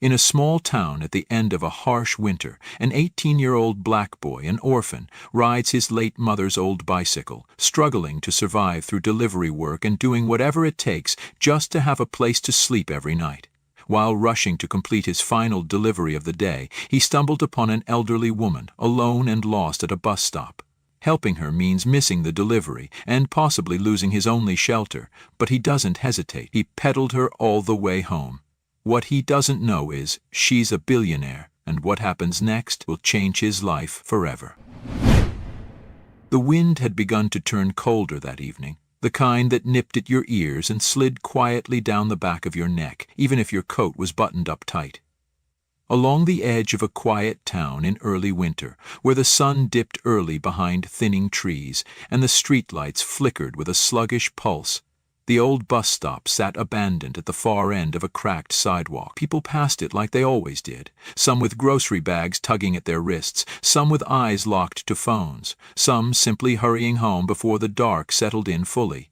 In a small town at the end of a harsh winter, an 18-year-old black boy, an orphan, rides his late mother's old bicycle, struggling to survive through delivery work and doing whatever it takes just to have a place to sleep every night. While rushing to complete his final delivery of the day, he stumbled upon an elderly woman, alone and lost at a bus stop. Helping her means missing the delivery and possibly losing his only shelter, but he doesn't hesitate. He pedaled her all the way home. What he doesn't know is she's a billionaire, and what happens next will change his life forever. The wind had begun to turn colder that evening, the kind that nipped at your ears and slid quietly down the back of your neck, even if your coat was buttoned up tight. Along the edge of a quiet town in early winter, where the sun dipped early behind thinning trees and the streetlights flickered with a sluggish pulse, the old bus stop sat abandoned at the far end of a cracked sidewalk. People passed it like they always did, some with grocery bags tugging at their wrists, some with eyes locked to phones, some simply hurrying home before the dark settled in fully.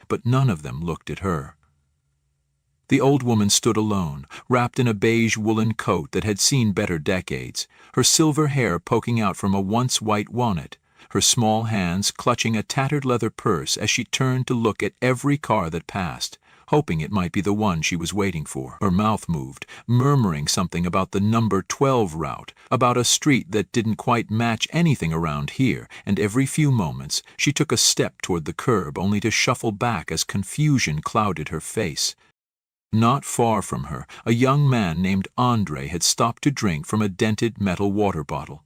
But none of them looked at her. The old woman stood alone, wrapped in a beige woolen coat that had seen better decades, her silver hair poking out from a once white walnut, her small hands clutching a tattered leather purse as she turned to look at every car that passed, hoping it might be the one she was waiting for. Her mouth moved, murmuring something about the number 12 route, about a street that didn't quite match anything around here, and every few moments she took a step toward the curb only to shuffle back as confusion clouded her face. Not far from her, a young man named Andre had stopped to drink from a dented metal water bottle.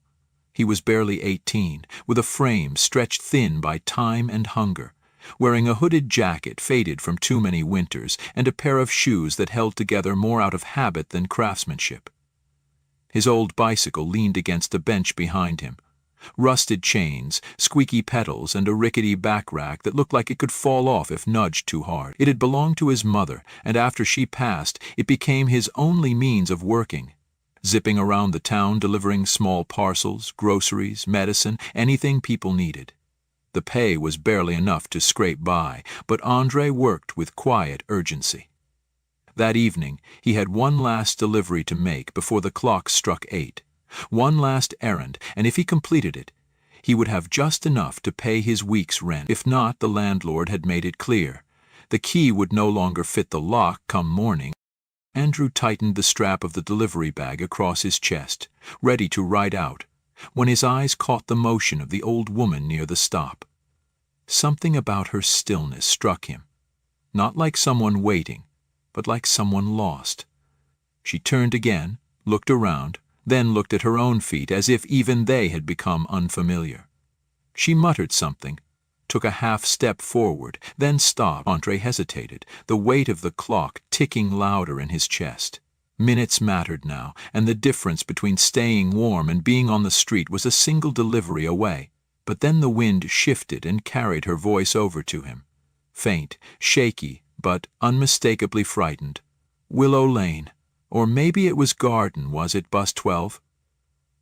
He was barely 18, with a frame stretched thin by time and hunger, wearing a hooded jacket faded from too many winters and a pair of shoes that held together more out of habit than craftsmanship. His old bicycle leaned against a bench behind him. Rusted chains, squeaky pedals, and a rickety back rack that looked like it could fall off if nudged too hard. It had belonged to his mother, and after she passed, it became his only means of working. Zipping around the town delivering small parcels, groceries, medicine, anything people needed. The pay was barely enough to scrape by, but Andre worked with quiet urgency. That evening, he had one last delivery to make before the clock struck 8. One last errand, and if he completed it, he would have just enough to pay his week's rent. If not, the landlord had made it clear. The key would no longer fit the lock come morning. Andrew tightened the strap of the delivery bag across his chest, ready to ride out, when his eyes caught the motion of the old woman near the stop. Something about her stillness struck him, not like someone waiting, but like someone lost. She turned again, looked around, then looked at her own feet as if even they had become unfamiliar. She muttered something, took a half step forward, then stopped. Andre hesitated, the weight of the clock ticking louder in his chest. Minutes mattered now, and the difference between staying warm and being on the street was a single delivery away. But then the wind shifted and carried her voice over to him. Faint, shaky, but unmistakably frightened. Willow Lane. Or maybe it was Garden, was it, bus 12?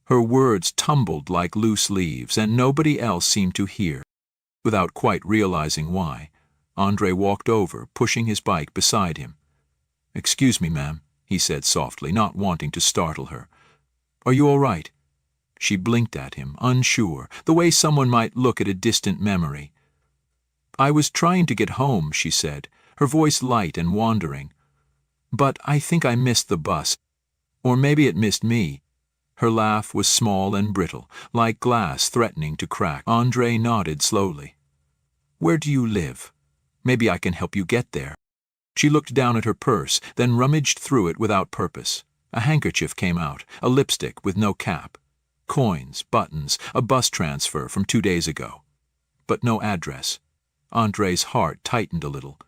Her words tumbled like loose leaves, and nobody else seemed to hear. Without quite realizing why, Andre walked over, pushing his bike beside him. "Excuse me, ma'am," he said softly, not wanting to startle her. "Are you all right?" She blinked at him, unsure, the way someone might look at a distant memory. "I was trying to get home," she said, her voice light and wandering. "But I think I missed the bus. Or maybe it missed me." Her laugh was small and brittle, like glass threatening to crack. Andre nodded slowly. "Where do you live? Maybe I can help you get there." She looked down at her purse, then rummaged through it without purpose. A handkerchief came out, a lipstick with no cap. Coins, buttons, a bus transfer from 2 days ago. But no address. Andre's heart tightened a little.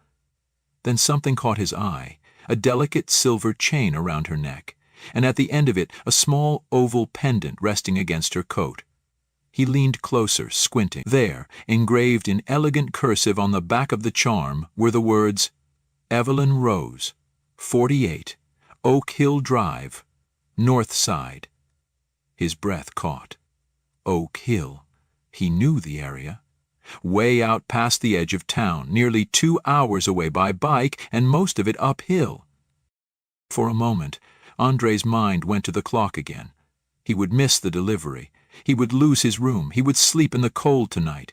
Then something caught his eye, a delicate silver chain around her neck, and at the end of it a small oval pendant resting against her coat. He leaned closer, squinting. There, engraved in elegant cursive on the back of the charm, were the words, "Evelyn Rose, 48, Oak Hill Drive, North Side." His breath caught. Oak Hill. He knew the area. Way out past the edge of town, nearly 2 hours away by bike, and most of it uphill. For a moment, Andre's mind went to the clock again. He would miss the delivery. He would lose his room. He would sleep in the cold tonight.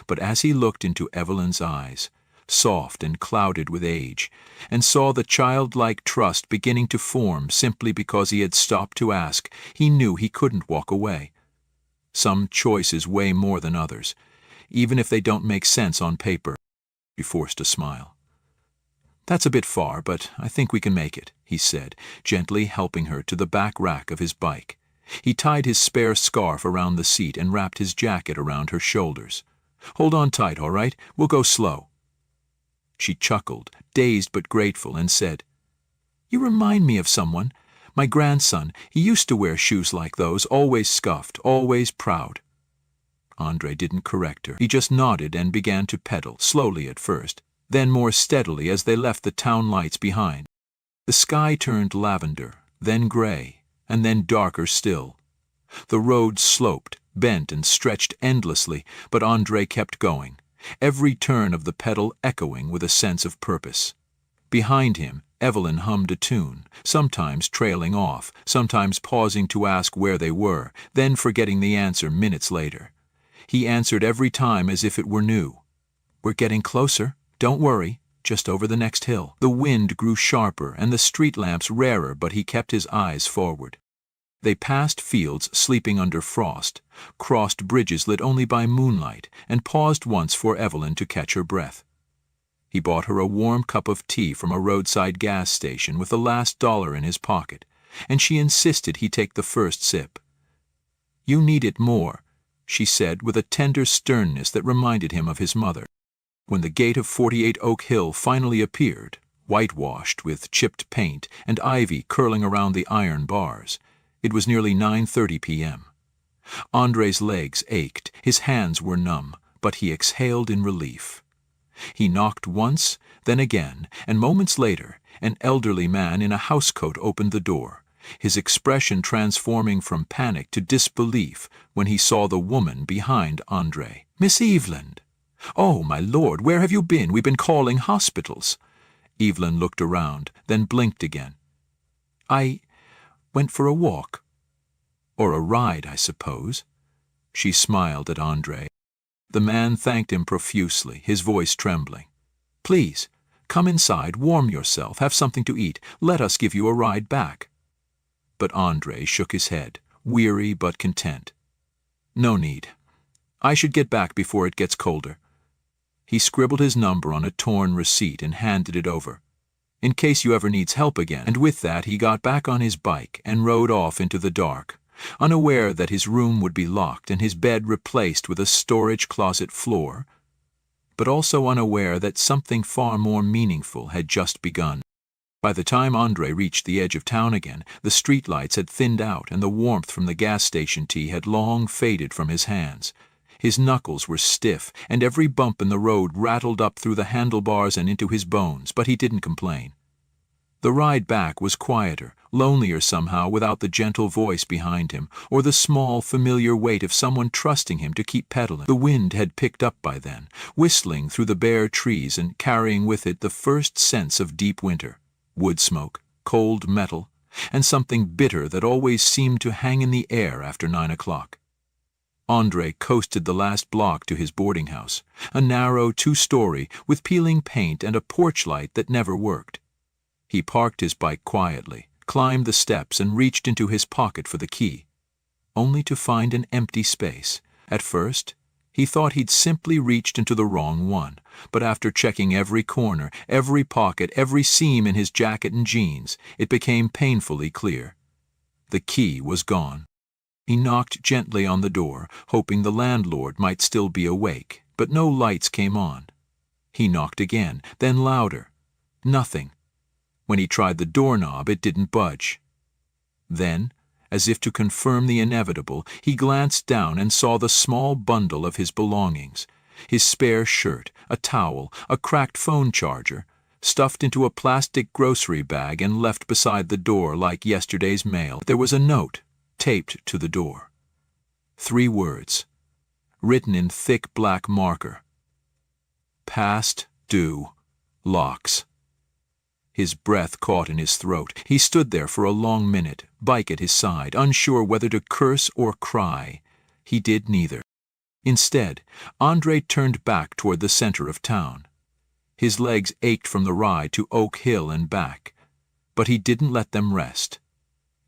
But as he looked into Evelyn's eyes, soft and clouded with age, and saw the childlike trust beginning to form simply because he had stopped to ask, he knew he couldn't walk away. Some choices weigh more than others, even if they don't make sense on paper. He forced a smile. "That's a bit far, but I think we can make it," he said, gently helping her to the back rack of his bike. He tied his spare scarf around the seat and wrapped his jacket around her shoulders. "Hold on tight, all right? We'll go slow." She chuckled, dazed but grateful, and said, "You remind me of someone. My grandson, he used to wear shoes like those, always scuffed, always proud." Andre didn't correct her. He just nodded and began to pedal, slowly at first, then more steadily as they left the town lights behind. The sky turned lavender, then gray, and then darker still. The road sloped, bent and stretched endlessly, but Andre kept going, every turn of the pedal echoing with a sense of purpose. Behind him, Evelyn hummed a tune, sometimes trailing off, sometimes pausing to ask where they were, then forgetting the answer minutes later. He answered every time as if it were new. "We're getting closer. Don't worry. Just over the next hill." The wind grew sharper and the street lamps rarer, but he kept his eyes forward. They passed fields sleeping under frost, crossed bridges lit only by moonlight, and paused once for Evelyn to catch her breath. He bought her a warm cup of tea from a roadside gas station with the last dollar in his pocket, and she insisted he take the first sip. "You need it more," she said with a tender sternness that reminded him of his mother. When the gate of 48 Oak Hill finally appeared, whitewashed with chipped paint and ivy curling around the iron bars, it was nearly 9:30 p.m. Andre's legs ached, his hands were numb, but he exhaled in relief. He knocked once, then again, and moments later, an elderly man in a housecoat opened the door, his expression transforming from panic to disbelief when he saw the woman behind Andre. "Miss Evelyn! Oh, my lord, where have you been? We've been calling hospitals." Evelyn looked around, then blinked again. "I went for a walk. Or a ride, I suppose." She smiled at Andre. The man thanked him profusely, his voice trembling. "Please, come inside, warm yourself, have something to eat. Let us give you a ride back." But Andre shook his head, weary but content. "No need. I should get back before it gets colder." He scribbled his number on a torn receipt and handed it over. "In case you ever needs help again," and with that he got back on his bike and rode off into the dark, unaware that his room would be locked and his bed replaced with a storage closet floor, but also unaware that something far more meaningful had just begun. By the time Andre reached the edge of town again, the streetlights had thinned out and the warmth from the gas station tea had long faded from his hands. His knuckles were stiff, and every bump in the road rattled up through the handlebars and into his bones, but he didn't complain. The ride back was quieter, lonelier somehow without the gentle voice behind him, or the small, familiar weight of someone trusting him to keep pedaling. The wind had picked up by then, whistling through the bare trees and carrying with it the first sense of deep winter, wood smoke, cold metal, and something bitter that always seemed to hang in the air after 9 o'clock. Andre coasted the last block to his boarding house, a narrow 2-story with peeling paint and a porch light that never worked. He parked his bike quietly, climbed the steps and reached into his pocket for the key, only to find an empty space. At first, he thought he'd simply reached into the wrong one, but after checking every corner, every pocket, every seam in his jacket and jeans, it became painfully clear. The key was gone. He knocked gently on the door, hoping the landlord might still be awake, but no lights came on. He knocked again, then louder. Nothing. When he tried the doorknob, it didn't budge. Then, as if to confirm the inevitable, he glanced down and saw the small bundle of his belongings, his spare shirt, a towel, a cracked phone charger, stuffed into a plastic grocery bag and left beside the door like yesterday's mail. There was a note taped to the door. 3 words, written in thick black marker. "Past due locks." His breath caught in his throat. He stood there for a long minute, bike at his side, unsure whether to curse or cry. He did neither. Instead, Andre turned back toward the center of town. His legs ached from the ride to Oak Hill and back, but he didn't let them rest.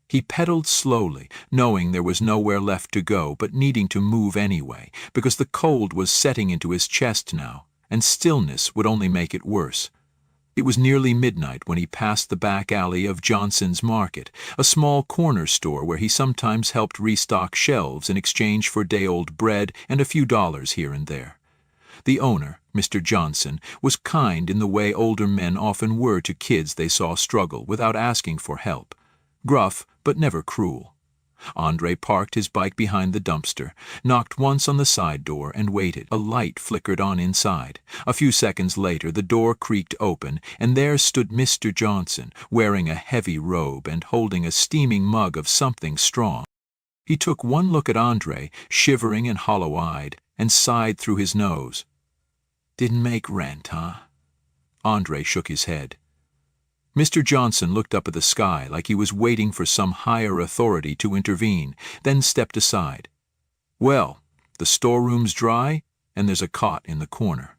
He pedaled slowly, knowing there was nowhere left to go but needing to move anyway, because the cold was setting into his chest now, and stillness would only make it worse. It was nearly midnight when he passed the back alley of Johnson's Market, a small corner store where he sometimes helped restock shelves in exchange for day-old bread and a few dollars here and there. The owner, Mr. Johnson, was kind in the way older men often were to kids they saw struggle without asking for help. Gruff, but never cruel. Andre parked his bike behind the dumpster, knocked once on the side door, and waited. A light flickered on inside. A few seconds later the door creaked open, and there stood Mr. Johnson, wearing a heavy robe and holding a steaming mug of something strong. He took one look at Andre, shivering and hollow-eyed, and sighed through his nose. "Didn't make rent, huh?" Andre shook his head. Mr. Johnson looked up at the sky like he was waiting for some higher authority to intervene, then stepped aside. "Well, the storeroom's dry, and there's a cot in the corner.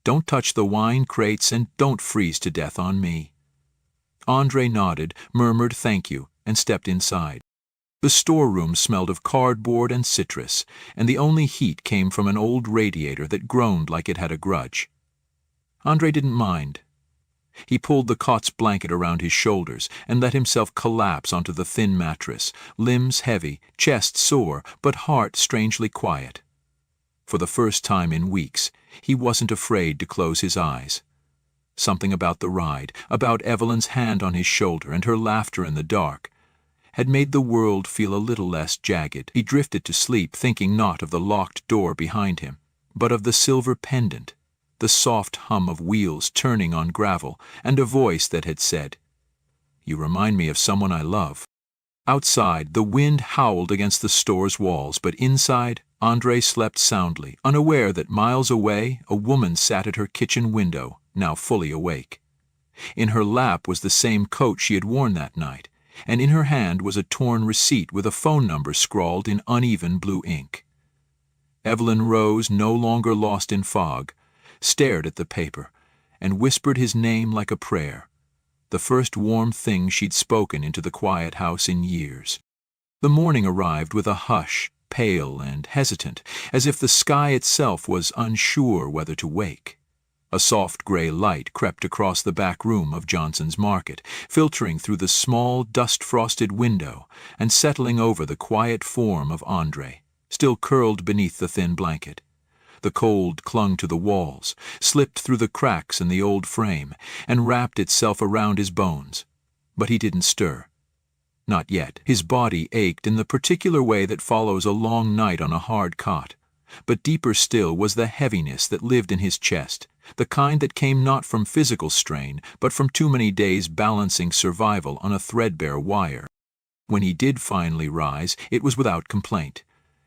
Don't touch the wine crates and don't freeze to death on me." Andre nodded, murmured thank you, and stepped inside. The storeroom smelled of cardboard and citrus, and the only heat came from an old radiator that groaned like it had a grudge. Andre didn't mind. He pulled the cot's blanket around his shoulders and let himself collapse onto the thin mattress, limbs heavy, chest sore, but heart strangely quiet. For the first time in weeks, he wasn't afraid to close his eyes. Something about the ride, about Evelyn's hand on his shoulder and her laughter in the dark, had made the world feel a little less jagged. He drifted to sleep, thinking not of the locked door behind him, but of the silver pendant, the soft hum of wheels turning on gravel, and a voice that had said, "You remind me of someone I love." Outside, the wind howled against the store's walls, but inside, Andre slept soundly, unaware that miles away a woman sat at her kitchen window, now fully awake. In her lap was the same coat she had worn that night, and in her hand was a torn receipt with a phone number scrawled in uneven blue ink. Evelyn rose, no longer lost in fog, stared at the paper, and whispered his name like a prayer, the first warm thing she'd spoken into the quiet house in years. The morning arrived with a hush, pale and hesitant, as if the sky itself was unsure whether to wake. A soft gray light crept across the back room of Johnson's Market, filtering through the small, dust-frosted window and settling over the quiet form of Andre, still curled beneath the thin blanket. The cold clung to the walls, slipped through the cracks in the old frame, and wrapped itself around his bones. But he didn't stir. Not yet. His body ached in the particular way that follows a long night on a hard cot. But deeper still was the heaviness that lived in his chest, the kind that came not from physical strain, but from too many days balancing survival on a threadbare wire. When he did finally rise, it was without complaint.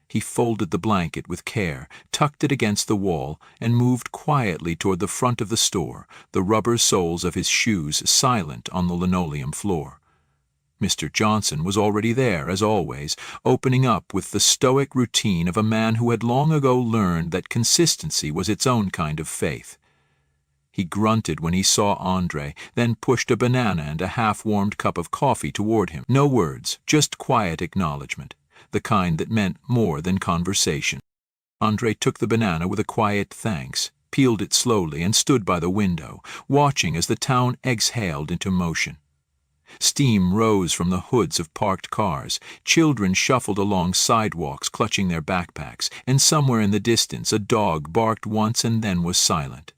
He folded the blanket with care, tucked it against the wall, and moved quietly toward the front of the store, the rubber soles of his shoes silent on the linoleum floor. Mr. Johnson was already there, as always, opening up with the stoic routine of a man who had long ago learned that consistency was its own kind of faith. He grunted when he saw Andre, then pushed a banana and a half-warmed cup of coffee toward him. No words, just quiet acknowledgement, the kind that meant more than conversation. Andre took the banana with a quiet thanks, peeled it slowly, and stood by the window, watching as the town exhaled into motion. Steam rose from the hoods of parked cars, children shuffled along sidewalks clutching their backpacks, and somewhere in the distance a dog barked once and then was silent.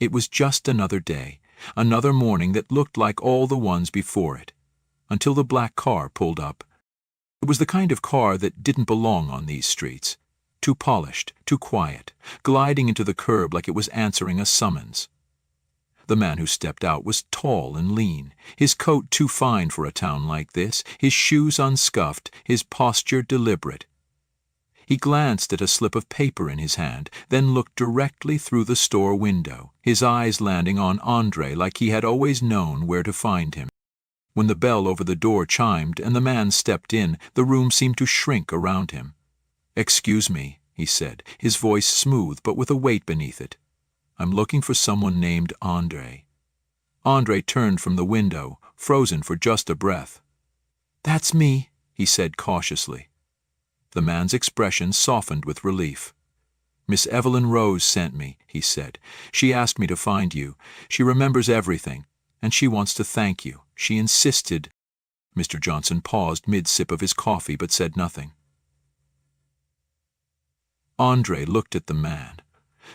It was just another day, another morning that looked like all the ones before it, until the black car pulled up. It was the kind of car that didn't belong on these streets. Too polished, too quiet, gliding into the curb like it was answering a summons. The man who stepped out was tall and lean, his coat too fine for a town like this, his shoes unscuffed, his posture deliberate. He glanced at a slip of paper in his hand, then looked directly through the store window, his eyes landing on Andre like he had always known where to find him. When the bell over the door chimed and the man stepped in, the room seemed to shrink around him. "Excuse me," he said, his voice smooth but with a weight beneath it. "I'm looking for someone named Andre." Andre turned from the window, frozen for just a breath. "That's me," he said cautiously. The man's expression softened with relief. "Miss Evelyn Rose sent me," he said. "She asked me to find you. She remembers everything, and she wants to thank you. She insisted—" Mr. Johnson paused mid-sip of his coffee but said nothing. Andre looked at the man,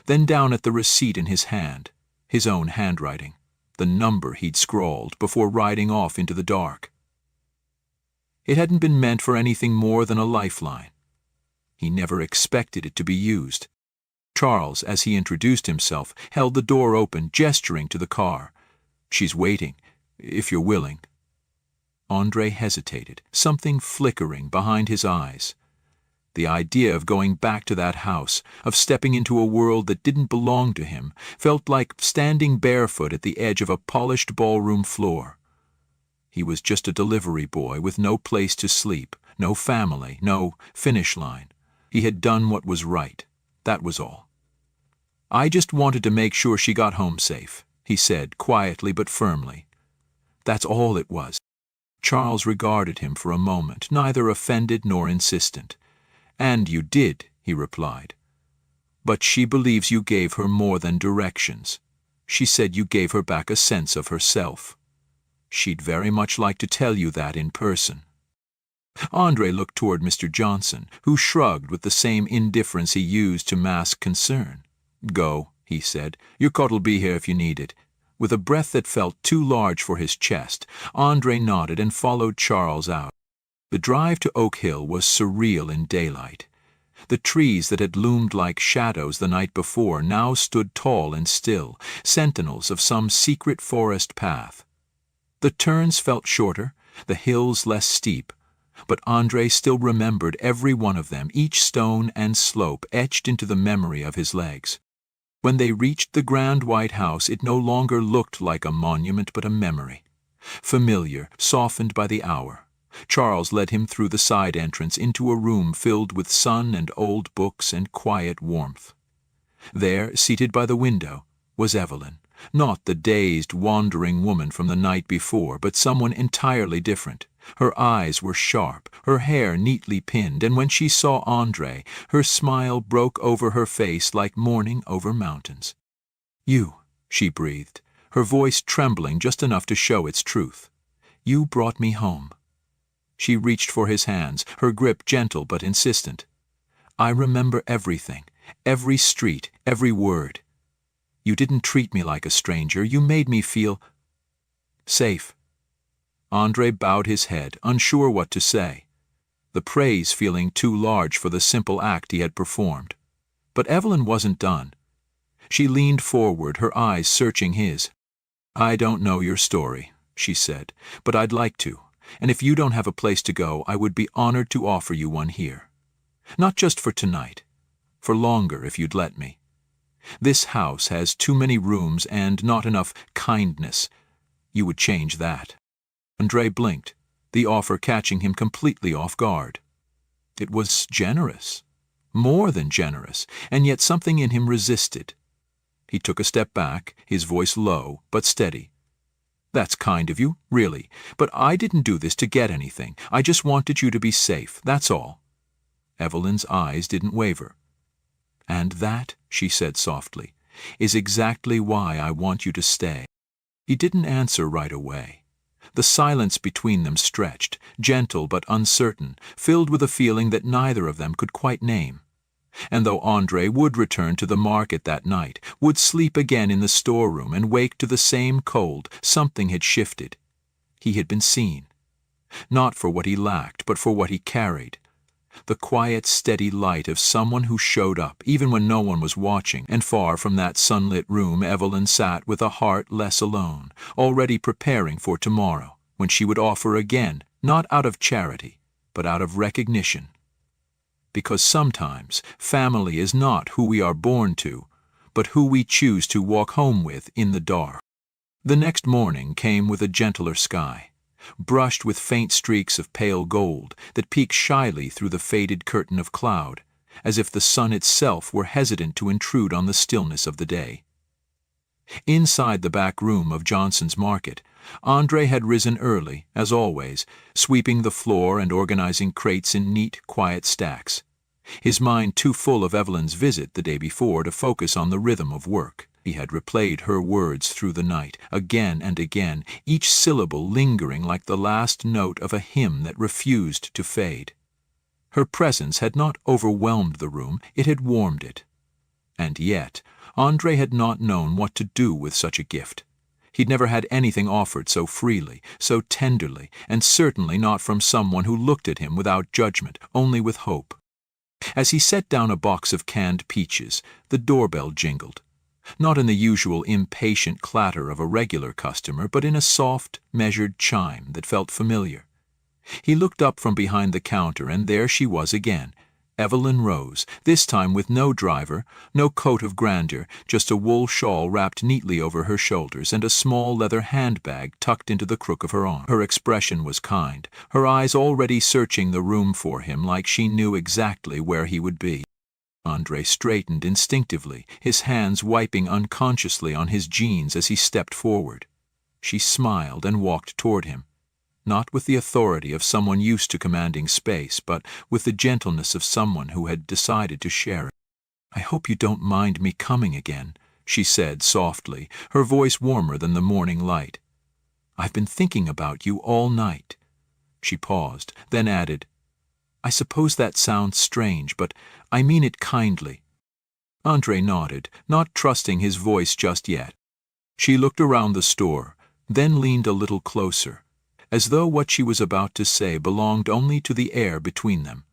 then down at the receipt in his hand, his own handwriting, the number he'd scrawled before riding off into the dark. It hadn't been meant for anything more than a lifeline. He never expected it to be used. Charles, as he introduced himself, held the door open, gesturing to the car. "She's waiting, if you're willing." Andre hesitated, something flickering behind his eyes. The idea of going back to that house, of stepping into a world that didn't belong to him, felt like standing barefoot at the edge of a polished ballroom floor. He was just a delivery boy with no place to sleep, no family, no finish line. He had done what was right. That was all. "I just wanted to make sure she got home safe," he said, quietly but firmly. That's all it was. Charles regarded him for a moment, neither offended nor insistent. "And you did," he replied. "But she believes you gave her more than directions. She said you gave her back a sense of herself. She'd very much like to tell you that in person." Andre looked toward Mr. Johnson, who shrugged with the same indifference he used to mask concern. "Go," he said. "Your coat'll be here if you need it." With a breath that felt too large for his chest, Andre nodded and followed Charles out. The drive to Oak Hill was surreal in daylight. The trees that had loomed like shadows the night before now stood tall and still, sentinels of some secret forest path. The turns felt shorter, the hills less steep, but Andre still remembered every one of them, each stone and slope etched into the memory of his legs. When they reached the grand white house, it no longer looked like a monument but a memory. Familiar, softened by the hour, Charles led him through the side entrance into a room filled with sun and old books and quiet warmth. There, seated by the window, was Evelyn, not the dazed, wandering woman from the night before, but someone entirely different. Her eyes were sharp, her hair neatly pinned, and when she saw Andre, her smile broke over her face like morning over mountains. "You," she breathed, her voice trembling just enough to show its truth. "You brought me home." She reached for his hands, her grip gentle but insistent. "I remember everything, every street, every word. You didn't treat me like a stranger. You made me feel safe." Andre bowed his head, unsure what to say, the praise feeling too large for the simple act he had performed. But Evelyn wasn't done. She leaned forward, her eyes searching his. "I don't know your story," she said, "but I'd like to, and if you don't have a place to go, I would be honored to offer you one here. Not just for tonight, for longer if you'd let me. This house has too many rooms and not enough kindness. You would change that." Andre blinked, the offer catching him completely off guard. It was generous, more than generous, and yet something in him resisted. He took a step back, his voice low but steady. "That's kind of you, really, but I didn't do this to get anything. I just wanted you to be safe, that's all." Evelyn's eyes didn't waver. "And that," she said softly, "is exactly why I want you to stay." He didn't answer right away. The silence between them stretched, gentle but uncertain, filled with a feeling that neither of them could quite name. And though Andre would return to the market that night, would sleep again in the storeroom and wake to the same cold, something had shifted. He had been seen. Not for what he lacked, but for what he carried. The quiet, steady light of someone who showed up, even when no one was watching, and far from that sunlit room Evelyn sat with a heart less alone, already preparing for tomorrow, when she would offer again, not out of charity, but out of recognition. because sometimes family is not who we are born to, but who we choose to walk home with in the dark. The next morning came with a gentler sky, brushed with faint streaks of pale gold that peeked shyly through the faded curtain of cloud, as if the sun itself were hesitant to intrude on the stillness of the day. Inside the back room of Johnson's Market, Andre had risen early, as always, sweeping the floor and organizing crates in neat, quiet stacks, his mind too full of Evelyn's visit the day before to focus on the rhythm of work. He had replayed her words through the night, again and again, each syllable lingering like the last note of a hymn that refused to fade. Her presence had not overwhelmed the room, it had warmed it. And yet, Andre had not known what to do with such a gift. He'd never had anything offered so freely, so tenderly, and certainly not from someone who looked at him without judgment, only with hope. As he set down a box of canned peaches, the doorbell jingled, not in the usual impatient clatter of a regular customer, but in a soft, measured chime that felt familiar. He looked up from behind the counter, and there she was again, Evelyn Rose, this time with no driver, no coat of grandeur, just a wool shawl wrapped neatly over her shoulders and a small leather handbag tucked into the crook of her arm. Her expression was kind, her eyes already searching the room for him like she knew exactly where he would be. Andre straightened instinctively, his hands wiping unconsciously on his jeans as he stepped forward. She smiled and walked toward him, not with the authority of someone used to commanding space, but with the gentleness of someone who had decided to share it. "I hope you don't mind me coming again," she said softly, her voice warmer than the morning light. "I've been thinking about you all night." She paused, then added, "I suppose that sounds strange, but I mean it kindly." Andre nodded, not trusting his voice just yet. She looked around the store, then leaned a little closer, as though what she was about to say belonged only to the air between them.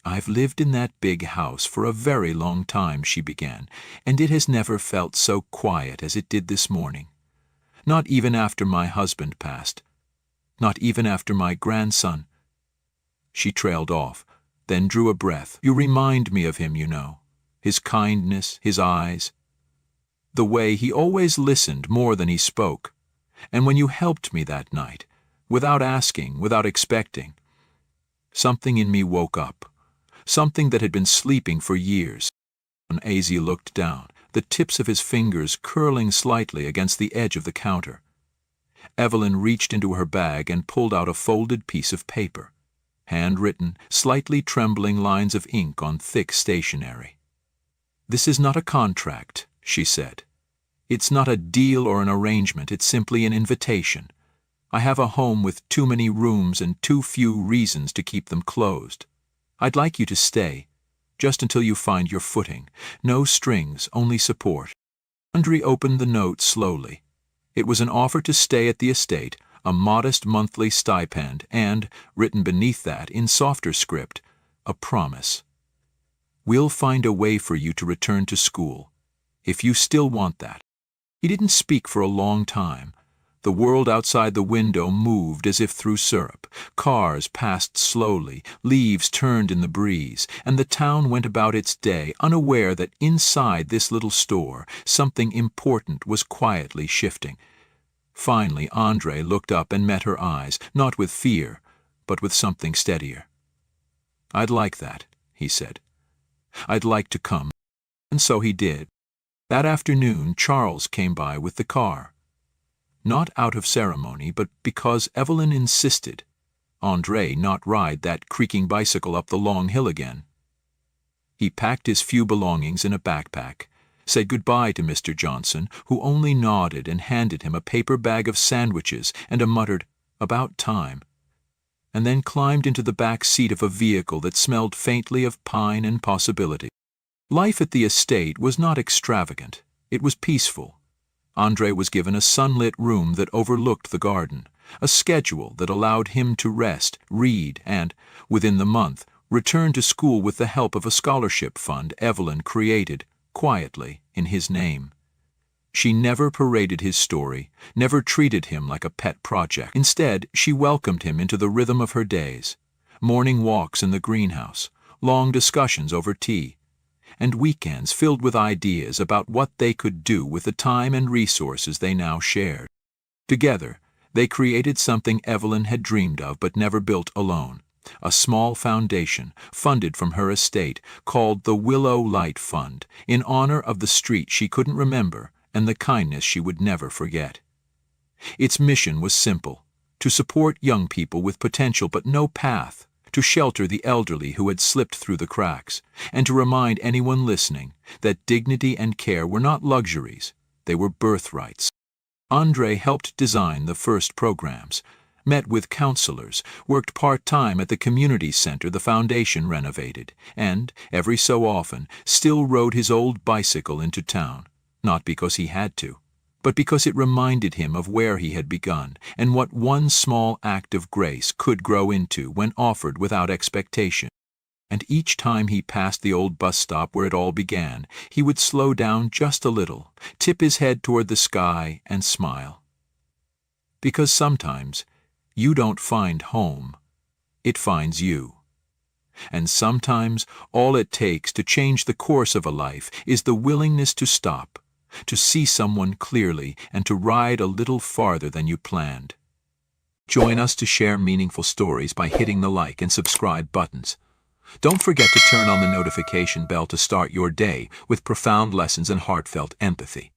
"I've lived in that big house for a very long time," she began, "and it has never felt so quiet as it did this morning. Not even after my husband passed. Not even after my grandson." She trailed off, then drew a breath. "You remind me of him, you know. His kindness, his eyes. The way he always listened more than he spoke. And when you helped me that night, without asking, without expecting, something in me woke up, something that had been sleeping for years." Azy looked down, the tips of his fingers curling slightly against the edge of the counter. Evelyn reached into her bag and pulled out a folded piece of paper, handwritten, slightly trembling lines of ink on thick stationery. "This is not a contract," she said. "It's not a deal or an arrangement, it's simply an invitation. I have a home with too many rooms and too few reasons to keep them closed. I'd like you to stay, just until you find your footing. No strings, only support." Andre opened the note slowly. It was an offer to stay at the estate, a modest monthly stipend, and, written beneath that, in softer script, a promise. "We'll find a way for you to return to school, if you still want that." He didn't speak for a long time. The world outside the window moved as if through syrup. Cars passed slowly, leaves turned in the breeze, and the town went about its day, unaware that inside this little store something important was quietly shifting. Finally, Andre looked up and met her eyes, not with fear, but with something steadier. "I'd like that," he said. "I'd like to come." And so he did. That afternoon, Charles came by with the car. Not out of ceremony, but because Evelyn insisted. Andre not ride that creaking bicycle up the long hill again. He packed his few belongings in a backpack, said goodbye to Mr. Johnson, who only nodded and handed him a paper bag of sandwiches and a muttered, "About time," and then climbed into the back seat of a vehicle that smelled faintly of pine and possibility. Life at the estate was not extravagant. It was peaceful. Andre was given a sunlit room that overlooked the garden, a schedule that allowed him to rest, read, and, within the month, return to school with the help of a scholarship fund Evelyn created, quietly, in his name. She never paraded his story, never treated him like a pet project. Instead, she welcomed him into the rhythm of her days. Morning walks in the greenhouse, long discussions over tea, and weekends filled with ideas about what they could do with the time and resources they now shared. Together, they created something Evelyn had dreamed of but never built alone, a small foundation funded from her estate called the Willow Light Fund, in honor of the street she couldn't remember and the kindness she would never forget. Its mission was simple: to support young people with potential but no path, to shelter the elderly who had slipped through the cracks, and to remind anyone listening that dignity and care were not luxuries, they were birthrights. Andre helped design the first programs, met with counselors, worked part-time at the community center the foundation renovated, and, every so often, still rode his old bicycle into town, not because he had to, but because it reminded him of where he had begun and what one small act of grace could grow into when offered without expectation. And each time he passed the old bus stop where it all began, he would slow down just a little, tip his head toward the sky, and smile. Because sometimes you don't find home, it finds you. And sometimes all it takes to change the course of a life is the willingness to stop, to see someone clearly, and to ride a little farther than you planned. Join us to share meaningful stories by hitting the like and subscribe buttons. Don't forget to turn on the notification bell to start your day with profound lessons and heartfelt empathy.